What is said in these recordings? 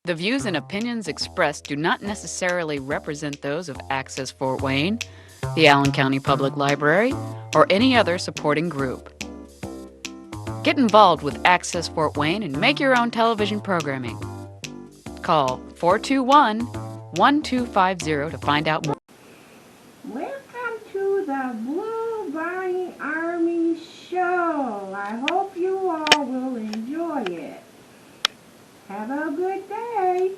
The views and opinions expressed do not necessarily represent those of Access Fort Wayne, the Allen County Public Library, or any other supporting group. Get involved with Access Fort Wayne and make your own television programming. Call 421-1250 to find out more. Welcome to the Blue Bunny Army Show. I hope you all will enjoy it. Have a good day.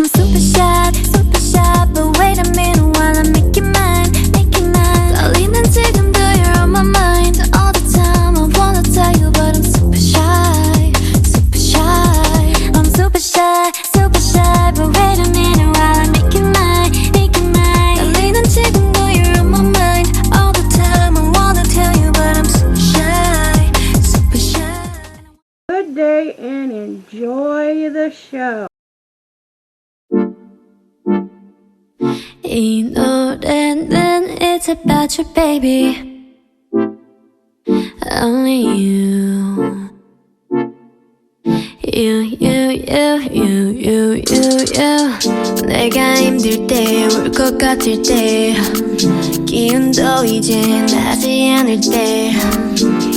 I'm super shy, but wait a minute while I make it mine, make it mine. 떨리는 지금도 you're on my mind all the time. I wanna tell you, but I'm super shy, super shy. I'm super shy, but wait a minute while I make it mine, make it mine. 떨리는 지금도 you're on my mind all the time. I wanna tell you, but I'm super shy, super shy. Good day and enjoy the show. 이 노래는 it's about you, baby. Only you. You. 내가 힘들 때, 울 것 같을 때, 기운도 이제 나지 않을 때.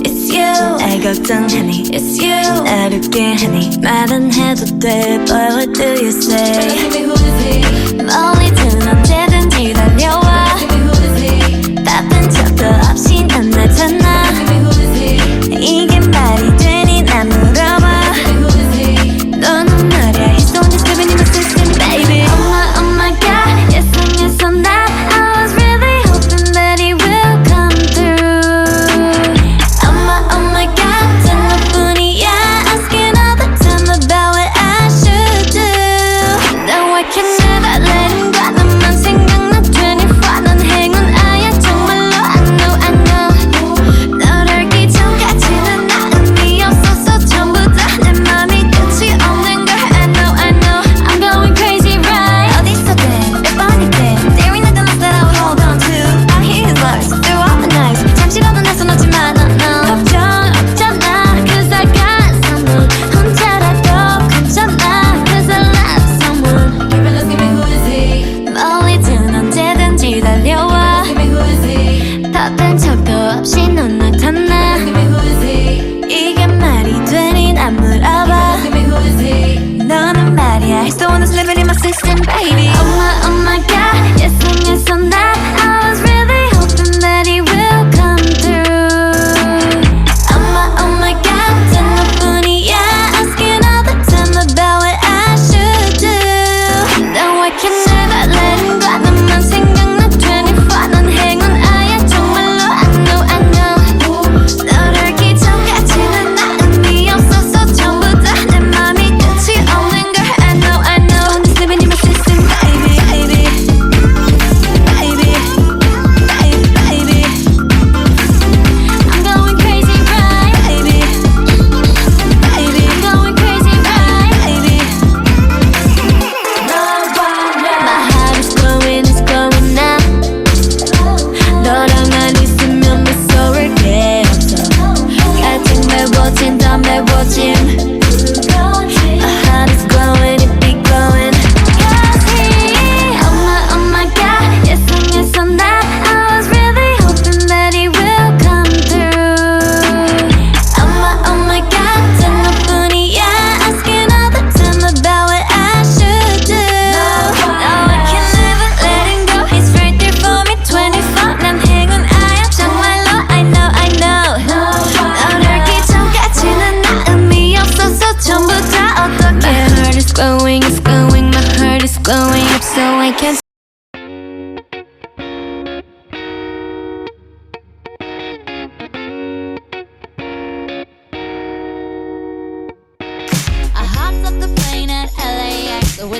It's you. 날 걱정하니, it's you. 날 웃게 하니, 말은 해도 돼, but what do you say? 멀리든 언제든지 달려와. 바쁜 척도 없이 난 나잖아. 이게 말이 되니 난 물어봐. 너는 말야, he's only living in my system, baby. Oh my god, yes I'm that. I was really hoping that he will come through. Oh my god, 단 너뿐이야. Asking all the time about what I should do. No, I can never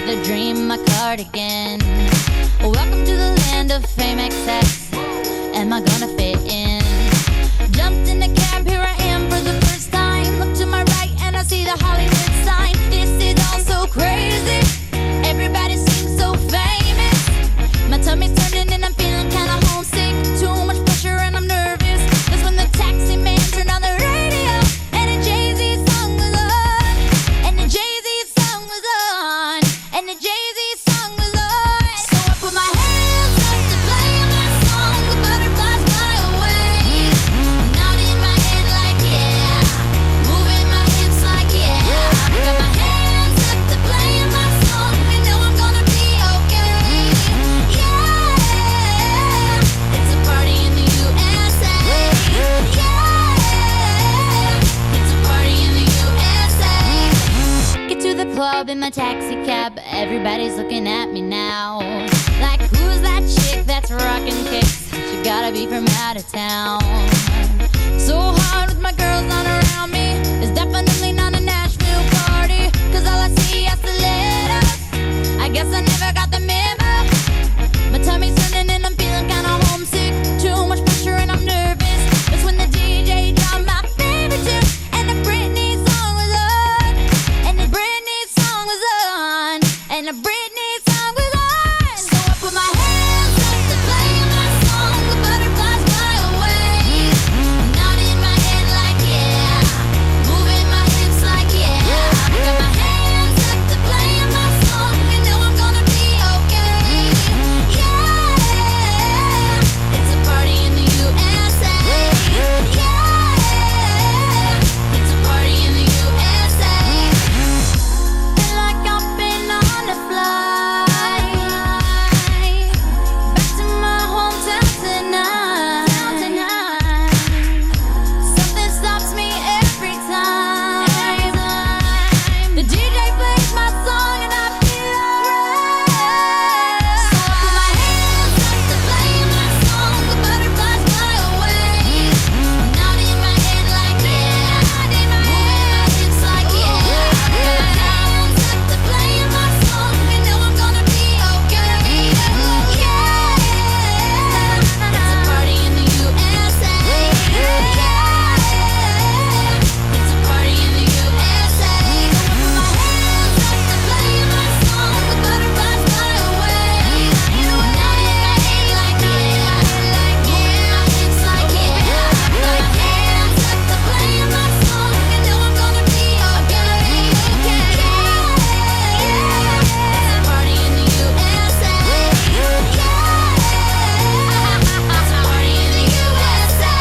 with a dream, my cardigan. Welcome to the land of fame excess. Am I gonna fit in? Jumped in the cab, here I am for the first time. Look to my right and I see the Hollywood sign. This is all so crazy. Everybody seems so famous. My tummy's turning and I'm feeling kinda homesick. Too much pressure and I'm nervous. That's when the taxi man turned on the radio and a Jay-Z song was on. And the Jay-Z song was on. And the Jay-Z song was on. So I put my hands up to play my song. The butterflies fly away. Nodding my head like yeah. Moving my hips like yeah. Got my hands up to play my song. You know I'm gonna be okay. Yeah. It's a party in the USA. Yeah. It's a party in the USA. Get to the club in my taxi cab. Everybody's looking at me now. Like, who's that chick that's rocking kicks? She gotta be from out of town. So hard with my girls on around me. It's definitely not a Nashville party. Cause all I see are stilettos. I guess I never got the memo. My tummy's turning and I'm feeling kinda homesick. Too much pressure and I'm nervous. That's when the DJ dropped my favorite tune. And the Britney song was on. And the Britney song was on. And the Britney song was on. So I put my hands up to play my song. The butterflies fly away. Nodding my head like yeah. Moving my hips like yeah. Got my hands up to play my song. You know I'm gonna be okay. Yeah. It's a party in the USA. Yeah. It's a party in the USA. Feel like I've been on a flight back to my hometown tonight. Something stops me every time. The DJ plays my song and I feel alright. So I put my hands up to play my song. The butterflies fly away. Nodding my head like yeah. Moving my hips like yeah. Got my hands up to play my song. You know I'm gonna be okay. Yeah. It's a party in the USA. Yeah. It's a party in the USA. I put my hands up to play my song. The butterflies fly away. Nodding my head like yeah. Moving my hips like yeah. Got my hands up to play my song. You know I'm gonna be okay. Yeah. It's a party in the USA. Yeah. It's a party in the USA.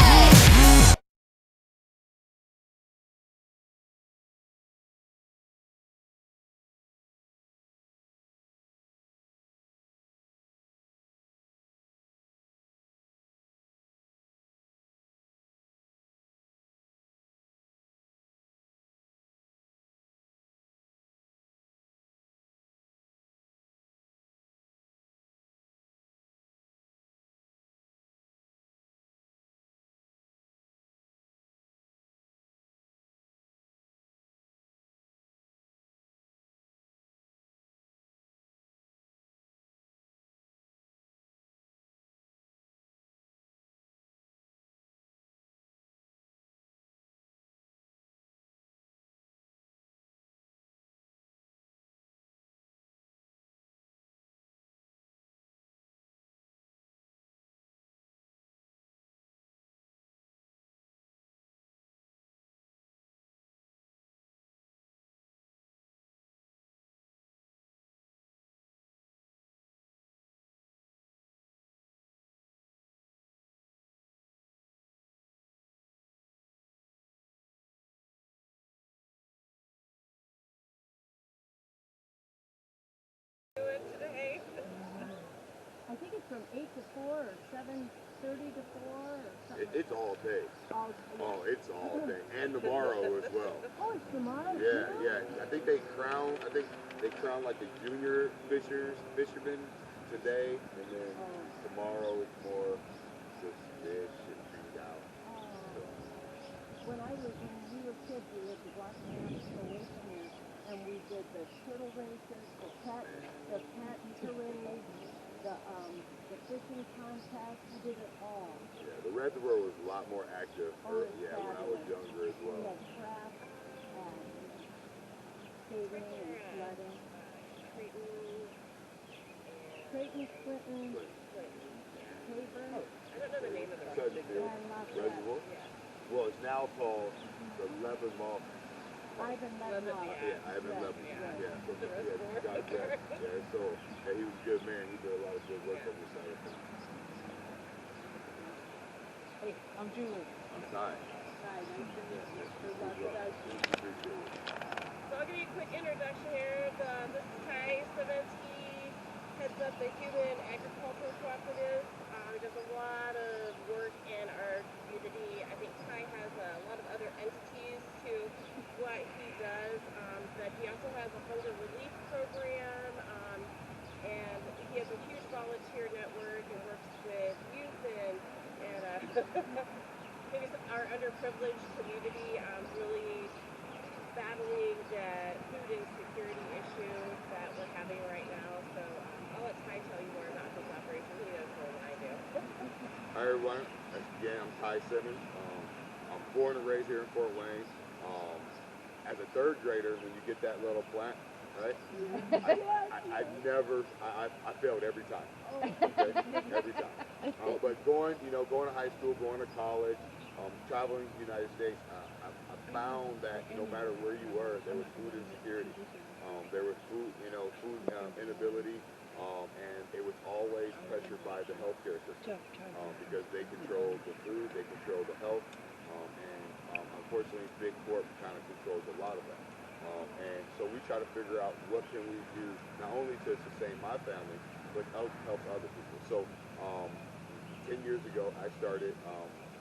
I think it's from 8 to 4 or 7:30 to 4 or something. It's all day. Oh, Oh, it's all day. And tomorrow as well. oh, it's tomorrow. Yeah, too? yeah. I think they crown like the junior fishermen today, and then tomorrow it's more just fish and hang out. When we were kids, we lived a block and a half away from here, and we did the turtle races, the pet did it all. Yeah, the reservoir was a lot more active. Oh, it's Yeah, when I was younger as We well. had traps and skating and sledding. Creighton, Clinton, Tabor. I don't know the name of it. Suddenfield Reservoir. Well, it's now called the Levin Mall. Ivan Lebanon. Yeah, Ivan Levin. Yeah, so you got that. Yeah, so yeah, he was a good man. He did a lot of good work on this side of things. Hey, I'm Julie. I'm Ty. Hi, nice to meet you. Good luck Good with luck. our team. Appreciate it. So I'll give you a quick introduction here. This is Ty Savinsky, heads up the Human Agricultural Cooperative. He does a lot of work in our community. I think Ty has a lot of other entities to what he does, but he also has a hunger relief program, and he has a huge volunteer network and works with youth and maybe our underprivileged community, really battling the food insecurity issue that we're having right now. So I'll let Ty tell you more about his operation. He knows more than I do. Hi everyone. Again, I'm Ty Simmons. I'm born and raised here in Fort Wayne. As a third grader, when you get that little plant, right? I failed every time. Okay? Every time. But going to high school, going to college, traveling the United States, I found that no matter where you were, there was food insecurity. There was food inability, and it was always pressured by the healthcare system because they control the food, they control the health, and unfortunately, big corp kind of controls a lot of that. And so we try to figure out what can we do not only to sustain my family, but help other people. So 10 years ago, I started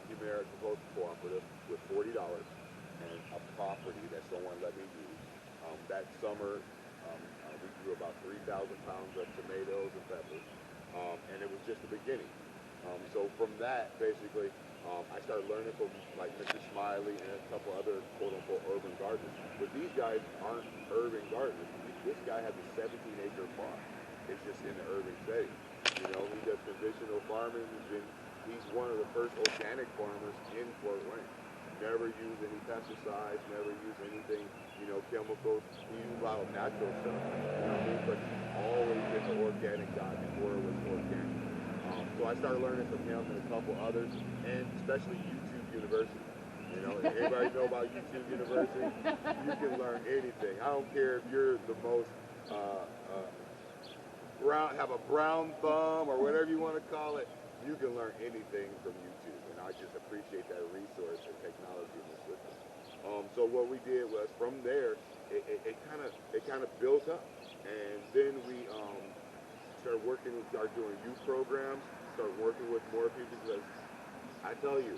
Human Agricultural Cooperative with $40 and a property that someone let me use. That summer, we grew about 3,000 pounds of tomatoes and peppers, and it was just the beginning. So from that, basically, I started learning from like Mr. Smiley and a couple other quote-unquote urban gardeners. But these guys aren't urban gardeners. This guy has a 17-acre farm. It's just in the urban setting. You know, he does conventional farming. He's one of the first organic farmers in Fort Wayne. Never use any pesticides, never use anything, chemicals. He uses a lot of natural stuff. You know what I mean? But he's always been an organic guy before it was organic. So I started learning from him and a couple others, and especially YouTube University. Everybody know about YouTube University? You can learn anything. I don't care if you're the most have a brown thumb or whatever you want to call it. You can learn anything from YouTube, and I just appreciate that resource and technology in the system. So what we did was from there, it kind of built up, and then we started doing youth programs, started working with more people because I tell you,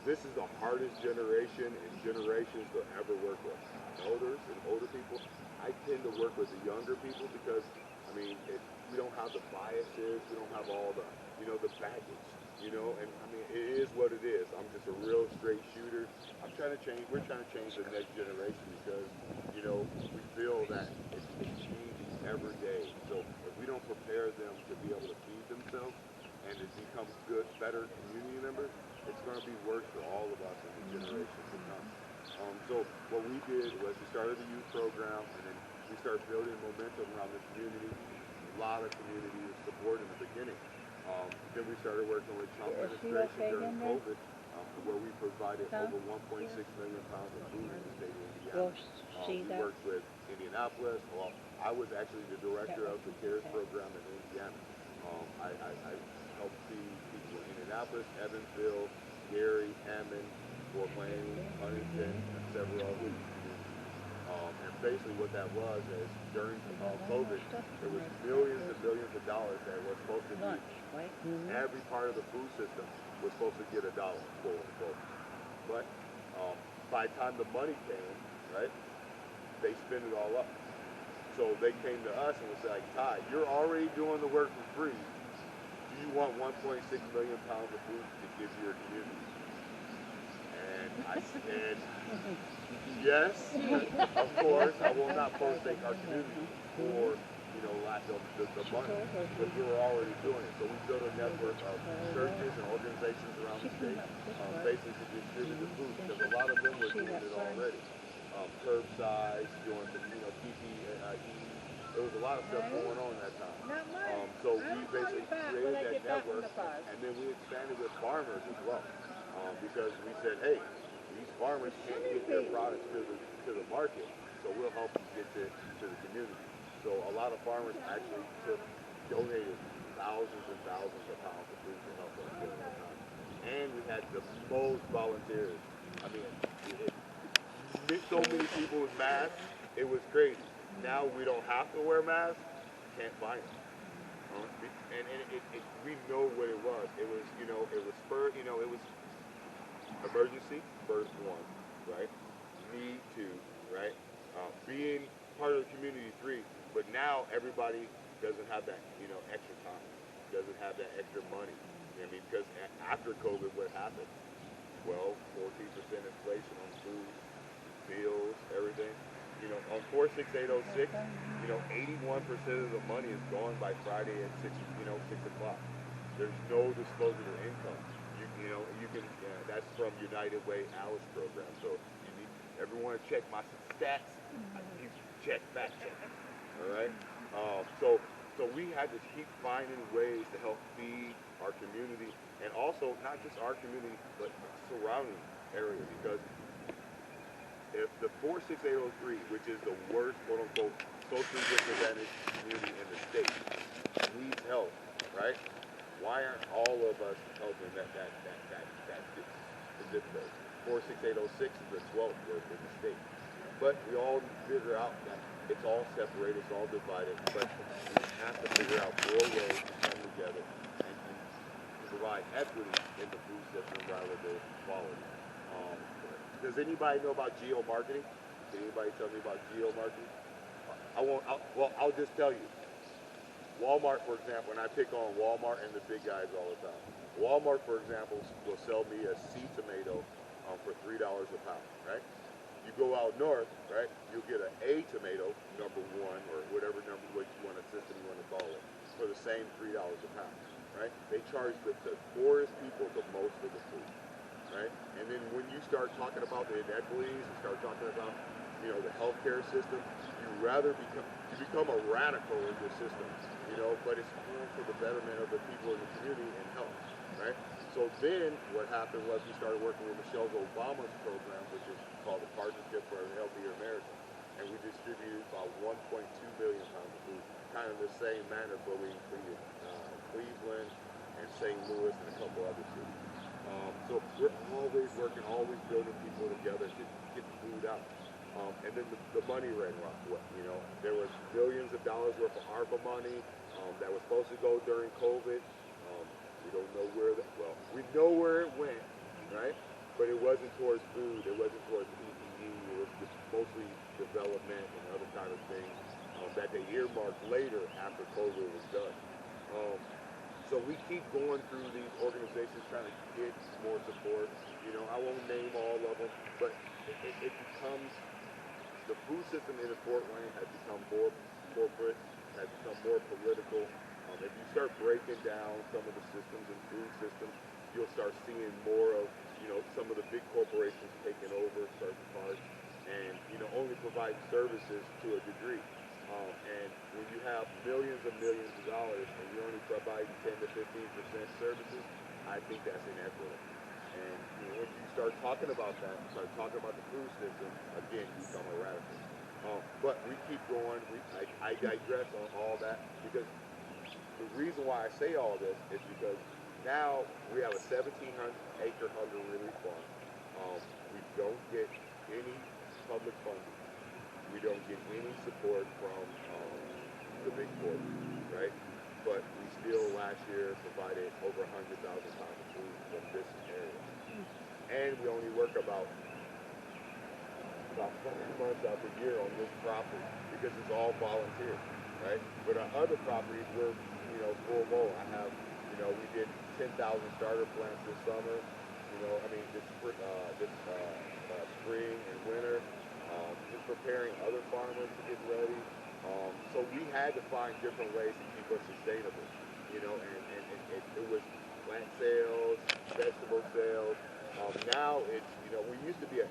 this is the hardest generation and generations to ever work with. Elders and older people, I tend to work with the younger people because, we don't have the biases, we don't have all the, the baggage, and it is what it is. I'm just a real straight shooter. We're trying to change the next generation because, we feel that it's changing every day. So if we don't prepare them to be able to feed themselves and to become good, better community members, it's going to be worse for all of us in the generations to come. So what we did was we started the youth program, and then we started building momentum around the community. A lot of community was support in the beginning. Then we started working with Trump administration during COVID, where we provided over 1.6 million pounds of food in the state of Indiana. We worked with Indianapolis. Well, I was actually the director of the CARES program in Indiana. I helped feed people in Indianapolis, Evansville, Gary, Hammond, Fort Wayne, Huntington, and several others. And basically what that was is during COVID, there was millions and millions of dollars that were supposed to be, every part of the food system was supposed to get $1, quote unquote. But by the time the money came, right, they spent it all up. So they came to us and was like, Ty, you're already doing the work for free. Do you want 1.6 million pounds of food to give your community? And I said, yes, of course. I will not forsake our community for the money, because we were already doing it. So we built a network of churches and organizations around the state, basically to distribute the food, because a lot of them were doing it already. Curbside, doing the, PPE. There was a lot of stuff going on at that time. So we basically created that network, and then we expanded with farmers as well, because we said, hey, these farmers can't get their products to the market, so we'll help them get to the community. So a lot of farmers actually donated thousands and thousands of pounds of food to help us during that time. And we had the most volunteers. I mean, so many people with masks, it was crazy. Now we don't have to wear masks, can't find them. We know what it was. It was, it was it was emergency, first one, right? Need two, right? Being part of the community, three. But now everybody doesn't have that, extra time, doesn't have that extra money. Because after COVID, what happened? Well, 14% inflation on food, bills, everything. On 46806, 81% of the money is gone by Friday at 6 o'clock. There's no disposable income. You can. That's from United Way Alice program. So you need everyone to check my stats. You check, fact check. All right. So we had to keep finding ways to help feed our community, and also not just our community, but surrounding areas, because if the 46803, which is the worst, quote unquote, socially disadvantaged community in the state, needs help, right? Why aren't all of us helping that zip code? 46806 is the 12th worst in the state. But we all figure out that it's all separated, it's all divided, but we have to figure out more ways to come together and provide equity in the food system rather than quality. Does anybody know about geo-marketing? Can anybody tell me about geo-marketing? I'll just tell you. Walmart, for example, and I pick on Walmart and the big guys all the time. Walmart, for example, will sell me a C tomato for $3 a pound, right? You go out north, right, you'll get an A tomato, number one, or whatever what you want, a system you want to call it, for the same $3 a pound, right? They charge the poorest people the most for the food, right? And then when you start talking about the inequities and start talking about, the healthcare system, you become a radical in your system, but it's all for the betterment of the people in the community and health, right? So then what happened was we started working with Michelle Obama's program, which is called the Partnership for a Healthier America, and we distributed about 1.2 billion pounds of food, kind of the same manner, but we included Cleveland and St. Louis and a couple other cities. So we're always working, always building people together to get the food out. And then the money ran rough. There was billions of dollars worth of ARPA money that was supposed to go during COVID. We don't know we know where it went, right? But it wasn't towards food. It wasn't towards PPE. It was just mostly development and other kind of things that they earmarked later after COVID was done. So we keep going through these organizations trying to get more support. I won't name all of them, but it becomes, the food system in Fort Wayne has become more corporate, has become more political. If you start breaking down some of the systems and food systems, you'll start seeing more of, some of the big corporations taking over certain parts and, only provide services to a degree. And when you have millions of dollars and you only provide 10 to 15% services, I think that's inequitable. And when you start talking about that, start talking about the food system, again, you become a radical. But we keep going. I digress on all that because the reason why I say all this is because now we have a 1,700-acre hunger relief farm. We don't get any public funding. We don't get any support from the big corps, right? But we still last year provided over 100,000 pounds of food from this area. And we only work about 5 months out the year on this property because it's all volunteer, right? But our other properties, we're, full blown. I have, we did 10,000 starter plants this summer, this spring and winter, just preparing other farmers to get ready. So we had to find different ways to keep us sustainable, and it was plant sales, vegetable sales. Now it's, we used to be an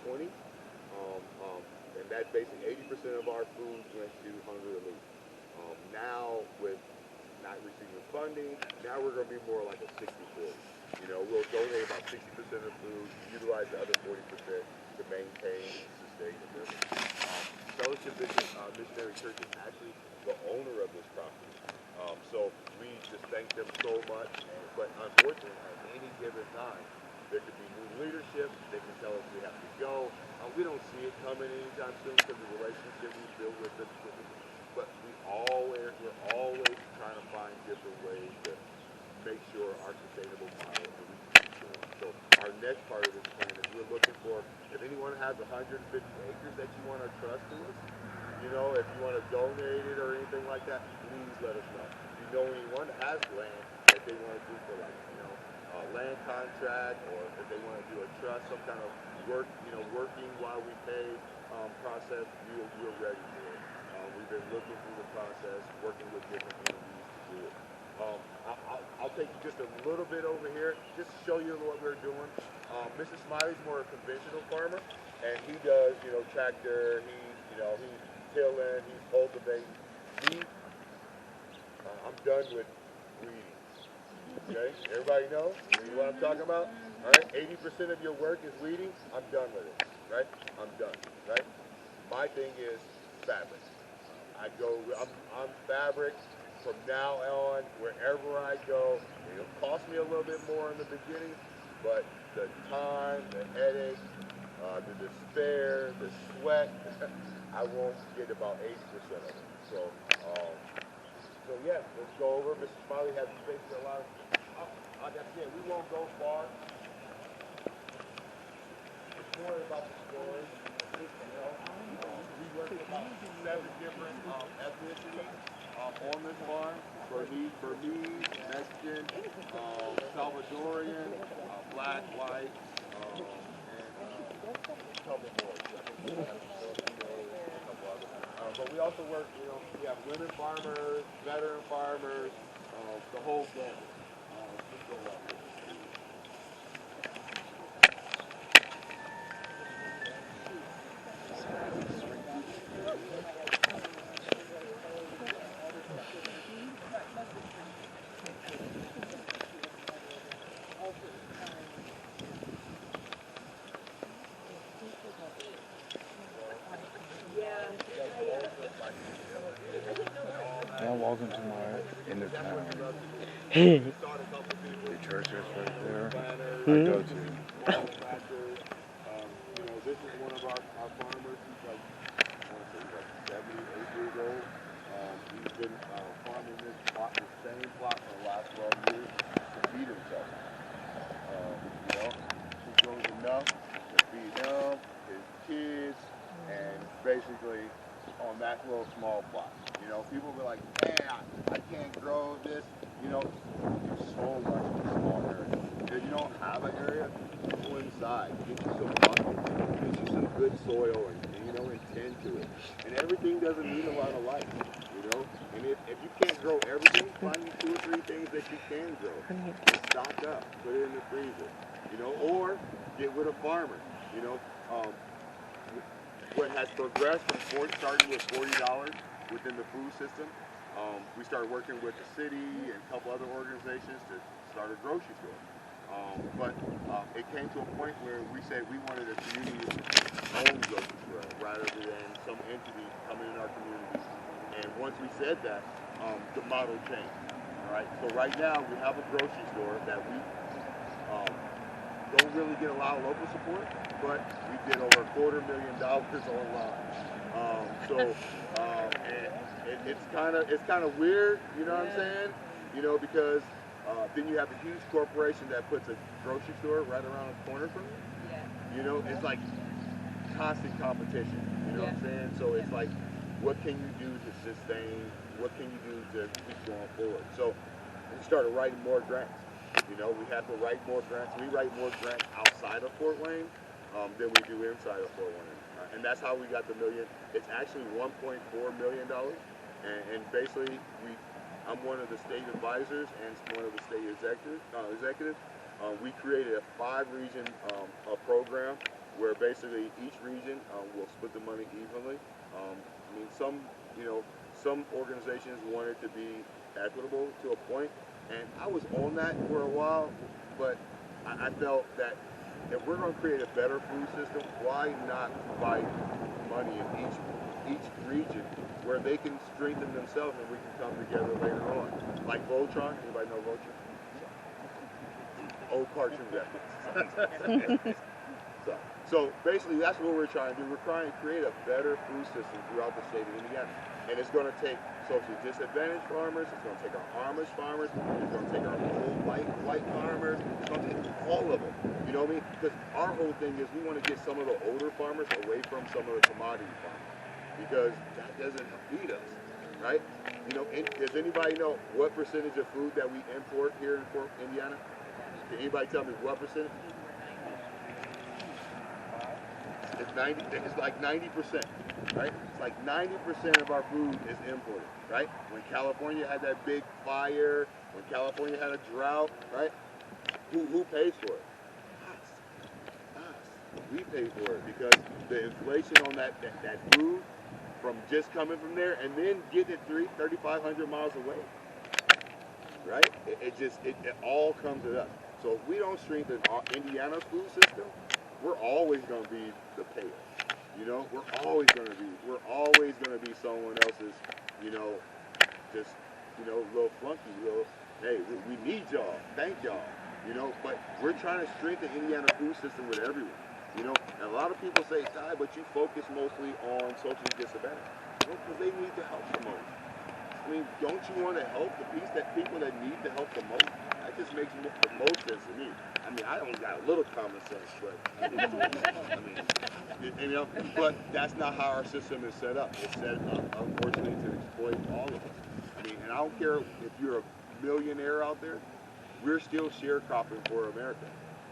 80-20, and that's basically 80% of our food went to hunger relief. Now with not receiving funding, now we're going to be more like a 60-40. We'll donate about 60% of food, utilize the other 40% to maintain and sustain the business. Fellowship Missionary Church is actually the owner of this property. So we just thank them so much. But unfortunately, at any given time, there could be new leadership. They can tell us we have to go. We don't see it coming anytime soon because of the relationship we build with them. But we're always trying to find different ways to make sure our sustainable model and we keep going. So our next part of this plan is we're looking for, if anyone has 150 acres that you want to trust to us, if you want to donate it or anything like that, please let us know. If you know anyone that has land that they want to do for a land contract, or if they want to do a trust, some kind of working while we pay process, we're ready for it. We've been looking through the process, working with different entities to do it. I'll take you just a little bit over here, just to show you what we're doing. Mr. Smiley's more a conventional farmer, and he does, tractor, he's tilling, he's cultivating. I'm done with weeding. Okay, everybody know what I'm talking about? All right, 80% of your work is weeding. I'm done with it, right? I'm done, right? My thing is fabric. I'm fabric from now on, wherever I go. It'll cost me a little bit more in the beginning, but the time, the headache, the despair, the sweat, I won't get about 80% of it. So yeah, let's go over. Mr. Smiley has basically a lot of, like I said, we won't go far. It's more about the story. We work with about 7 different ethnicities on this farm. Burmese, Mexican, Salvadorian, black, white, and a couple more. But we also work, we have women farmers, veteran farmers, the whole gamut. Let's go up here. Now welcome to my end of town. The church is right there. I go to. This is one of our farmers. He's like 78 years old. He's been farming this same plot for the last 12 years to feed himself. He grows enough to feed him, his kids, and basically on that little small plot. People will be like, man, I can't grow this. There's so much in a small area. If you don't have an area, go inside, get you some buckets, get you some good soil, and tend to it. And everything doesn't need a lot of light, And if you can't grow everything, find you 2 or 3 things that you can grow. And stock up, put it in the freezer, or get with a farmer, What has progressed from starting with $40 within the food system, we started working with the city and a couple other organizations to start a grocery store. But it came to a point where we said we wanted a community-owned grocery store rather than some entity coming in our community. And once we said that, the model changed. All right. So right now we have a grocery store that we don't really get a lot of local support, but we did over $250,000 online. It's kind of weird, you know what I'm saying? Because then you have a huge corporation that puts a grocery store right around the corner from you. Yeah. It's like constant competition. You know what I'm saying? So it's like, what can you do to sustain? What can you do to keep going forward? So we started writing more grants. We have to write more grants. We write more grants outside of Fort Wayne than we do inside of Fort Wayne. And that's how we got the million. It's actually $1.4 million. And basically, I'm one of the state advisors and one of the state executives. We created a 5-region program where basically each region will split the money evenly. I mean, some organizations wanted to be equitable to a point, and I was on that for a while, but I felt that if we're going to create a better food system, why not provide money in each region where they can strengthen themselves and we can come together later on. Like Voltron, anybody know Voltron? Old cartoon reference. So basically that's what we're trying to do. We're trying to create a better food system throughout the state of Indiana. And it's going to take socially disadvantaged farmers, it's going to take our Amish farmers, it's going to take our old white farmers, it's going to take all of them. You know what I mean? Because our whole thing is we want to get some of the older farmers away from some of the commodity farmers. Because that doesn't feed us, right? You know, does anybody know what percentage of food that we import here in Indiana? Can anybody tell me what percentage? It's like 90%, right? It's like 90% of our food is imported, right? When California had that big fire, when California had a drought, right? Who pays for it? Us. We pay for it because the inflation on that food from just coming from there and then getting it 3,500 miles away, right? It all comes to us. So if we don't strengthen Indiana's food system, we're always going to be the payer. You know, we're always going to be someone else's, little flunky, hey, we need y'all, thank y'all, but we're trying to strengthen Indiana food system with everyone, and a lot of people say, Ty, but you focus mostly on socially disadvantaged. Because they need the help the most. I mean, don't you want to help people that need the help the most? That just makes the most sense to me. I mean, I only got a little common sense, but that's not how our system is set up. It's set up, unfortunately, to exploit all of us. I mean, and I don't care if you're a millionaire out there, we're still sharecropping for America.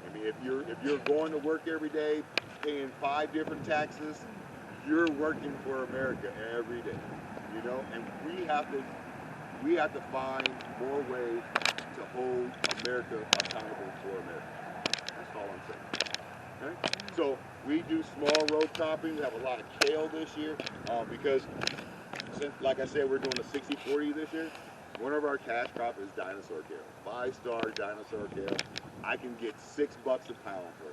I mean, if you're going to work every day, paying 5 different taxes, you're working for America every day, and we have to find more ways to hold America accountable for America. That's all I'm saying. Okay? So we do small row cropping. We have a lot of kale this year because, like I said, we're doing a 60-40 this year. One of our cash crop is dinosaur kale, 5-star dinosaur kale. I can get $6 a pound for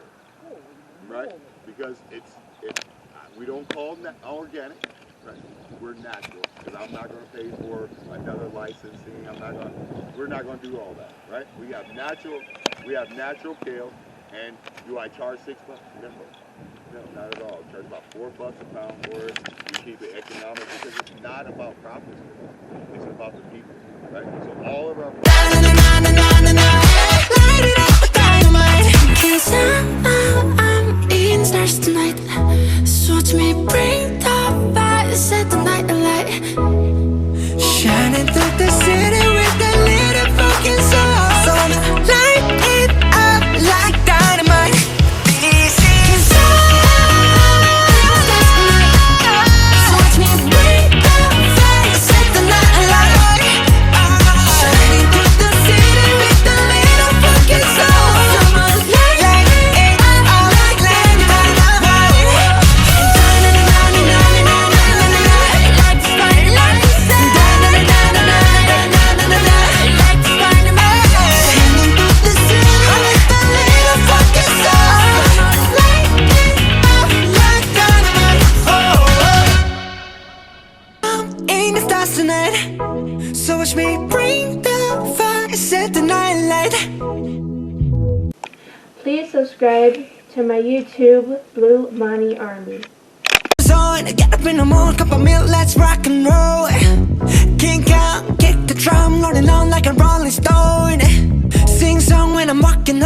it, right? Because we don't call them organic, right? We're natural, because I'm not going to pay for another licensing. We're not going to do all that, right? We have natural kale, and do I charge $6? No, not at all. I charge about $4 a pound for it. We keep it economic because it's not about profits. It's about the people, right? So all of our I'm eating stars tonight. So watch me bring the fire, set the night alight. Shining through the city with a little fucking soul. So light it up like dynamite. This is stars tonight. So watch me bring the fire, set the night alight. Shining through the city with a little fucking soul. So watch me bring the fire, set the night light. Please subscribe to my YouTube, Blue Money Army. Get up in the morning, cup of milk, let's rock and roll. Kink out, kick the drum, rolling on like a rolling stone. Sing song when I'm walking